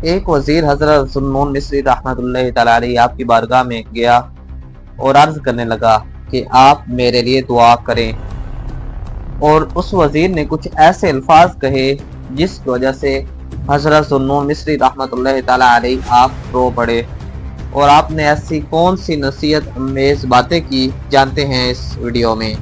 ایک وزیر حضرت ذوالنون مصری رحمۃ اللہ تعالی علیہ آپ کی بارگاہ میں گیا اور عرض کرنے لگا کہ آپ میرے لیے دعا کریں، اور اس وزیر نے کچھ ایسے الفاظ کہے جس کی وجہ سے حضرت ذوالنون مصری رحمۃ اللہ تعالی علیہ آپ رو پڑے۔ اور آپ نے ایسی کون سی نصیحت امیز باتیں کی، جانتے ہیں اس ویڈیو میں۔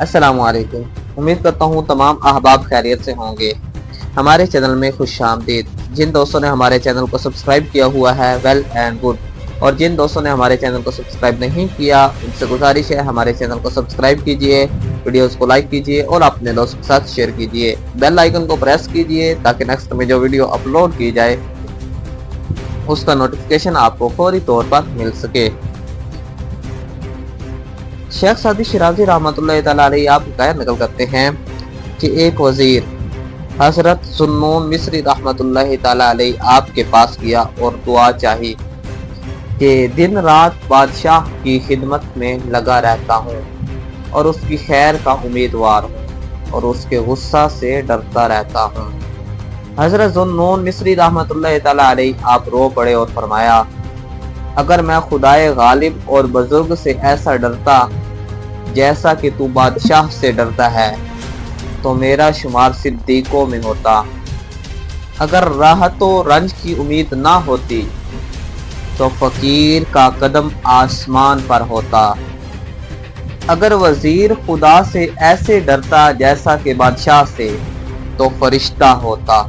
السلام علیکم، امید کرتا ہوں تمام احباب خیریت سے ہوں گے۔ ہمارے چینل میں خوش آمدید۔ جن دوستوں نے ہمارے چینل کو سبسکرائب کیا ہوا ہے ویل اینڈ گڈ، اور جن دوستوں نے ہمارے چینل کو سبسکرائب نہیں کیا ان سے گزارش ہے ہمارے چینل کو سبسکرائب کیجئے، ویڈیوز کو لائک کیجئے اور اپنے دوستوں کے ساتھ شیئر کیجئے، بیل آئیکن کو پریس کیجئے تاکہ نیکسٹ میں جو ویڈیو اپلوڈ کی جائے اس کا نوٹیفیکیشن آپ کو فوری طور پر مل سکے۔ شیخ سعدی شیرازی رحمۃ اللہ تعالی علیہ آپ حکایت نقل کرتے ہیں کہ ایک وزیر حضرت ذوالنون مصری رحمۃ اللہ تعالی علیہ آپ کے پاس گیا اور دعا چاہی کہ دن رات بادشاہ کی خدمت میں لگا رہتا ہوں اور اس کی خیر کا امیدوار ہوں اور اس کے غصہ سے ڈرتا رہتا ہوں۔ حضرت ذوالنون مصری رحمۃ اللہ تعالی علیہ آپ رو پڑے اور فرمایا، اگر میں خدائے غالب اور بزرگ سے ایسا ڈرتا جیسا کہ تو بادشاہ سے ڈرتا ہے تو میرا شمار صدیقوں میں ہوتا۔ اگر راحت و رنج کی امید نہ ہوتی تو فقیر کا قدم آسمان پر ہوتا۔ اگر وزیر خدا سے ایسے ڈرتا جیسا کہ بادشاہ سے تو فرشتہ ہوتا۔